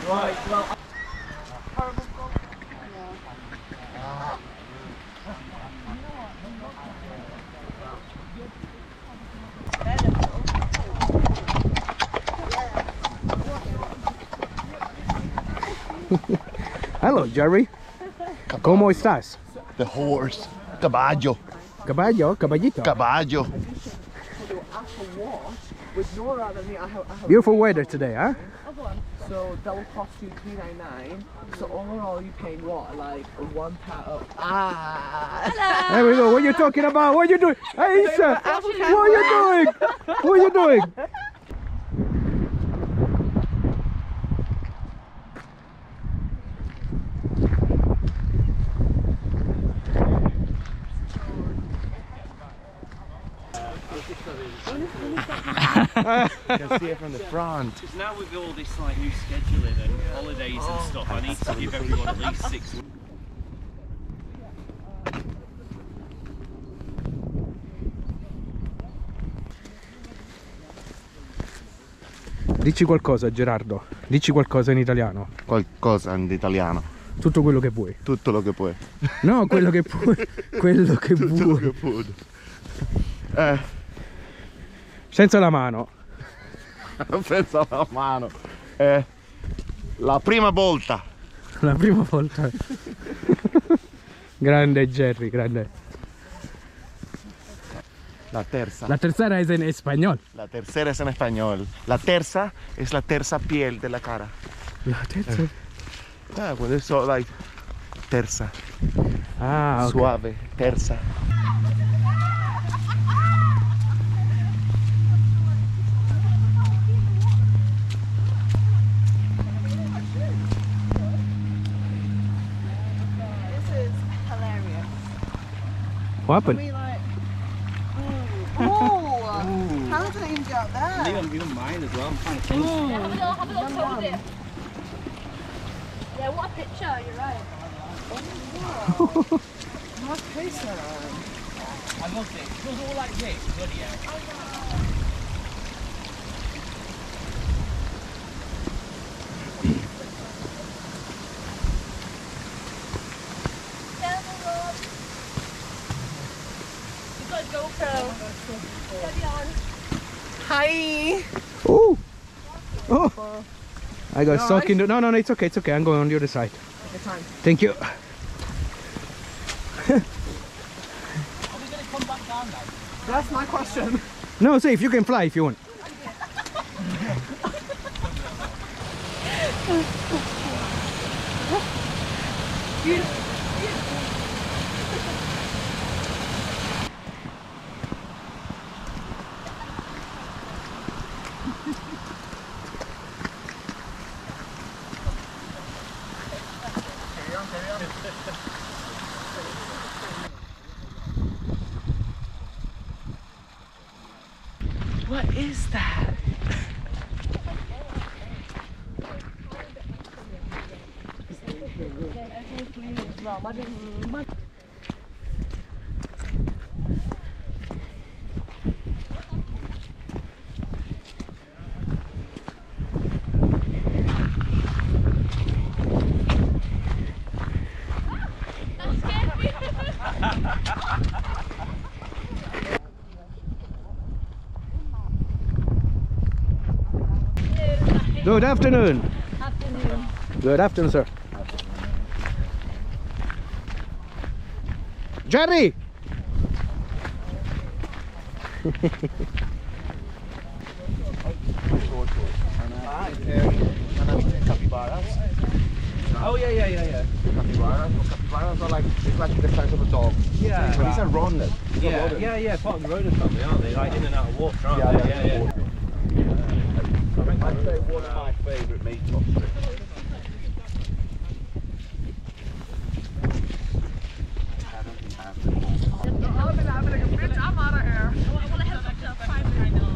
Right, well. Hello, Jerry. ¿Cómo estás? The horse. Caballo. Caballo, caballito. Caballo. Beautiful weather today, huh? So that will cost you $3.99. So overall, you paying what? Like £1. Ah. There we go. What are you talking about? What are you doing? Hey, Isa, what are you doing? What are you doing? You can see it from the front. Because now with all this like new scheduling and holidays and stuff, I need to give everyone at least 6 weeks. Dici qualcosa, Gerardo. Dici qualcosa in italiano. Qualcosa in italiano. Tutto quello che vuoi. Tutto lo che puoi. No, quello che puoi. Quello che Tutto lo vuoi. che puoi. Senza la mano. Senza la mano. La prima volta. La prima volta. Grande Jerry, grande. La terza. La tercera es en español. La tercera es en español. La terza es la terza piel de la cara. La terza. Cuando eso, like, terza. Ah, ok. Suave, terza. What happened? Oh, how did I even get out there? Even mine as well, I'm trying to think. Have a look, hold it. Yeah, what a picture, you're right. Nice place there. I loved it. It was all like this, bloody hell. You've got a GoPro. Steady on. Hi. Oh! Oh! I got stuck in the... No, it's okay, it's okay. I'm going on the other side. Take your time. Thank you. Are we going to come back down now? That's my question. No, safe. You can fly if you want. What is that? Good afternoon. Afternoon. Good afternoon, sir. Jerry! Oh yeah. Capybaras are like, it's like the size of a dog. Yeah. So these are rodents. Yeah, part of the rodent family, aren't they? Like in and out of water, aren't they? Yeah. I'd say one of my favourite meat chops. I'm out of here. I want to helicopter 5 right now.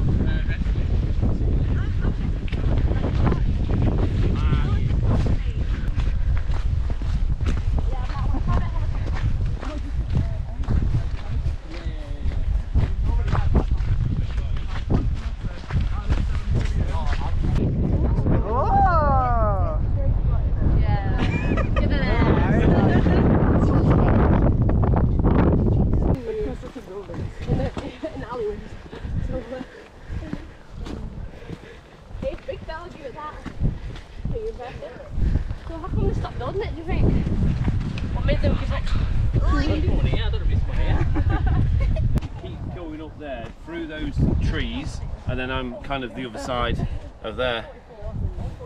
those trees, and then I'm kind of the other side of there.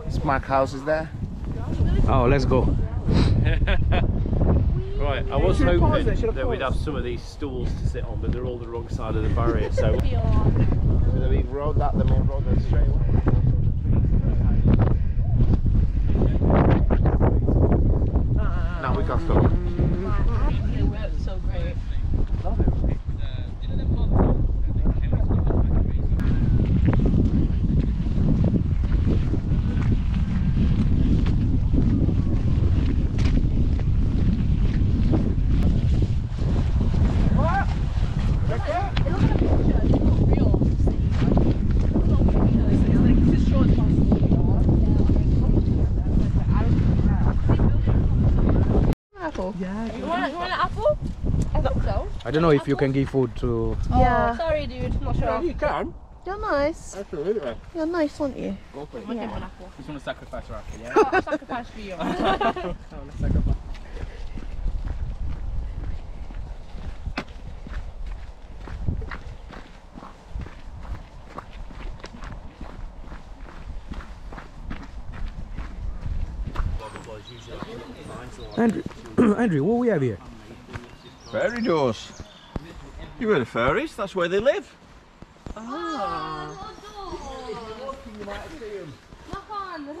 Smack houses there. Oh, let's go. Right, I was hoping that we'd have some of these stools to sit on, but they're all the wrong side of the barrier, so... So the big road, the main road, that's straight away. Now we can stop. It works so great. Yeah. You want an apple? I think so. I don't know if you can give food to... Yeah. Sorry, dude. Not sure. You can. You're nice. Absolutely. You're nice, aren't you? Go for it. Yeah. Just want to sacrifice our apple, yeah? I'll sacrifice for you. Andrew, Andrew, what we have here? Fairy doors. You heard of fairies? That's where they live. Knock on.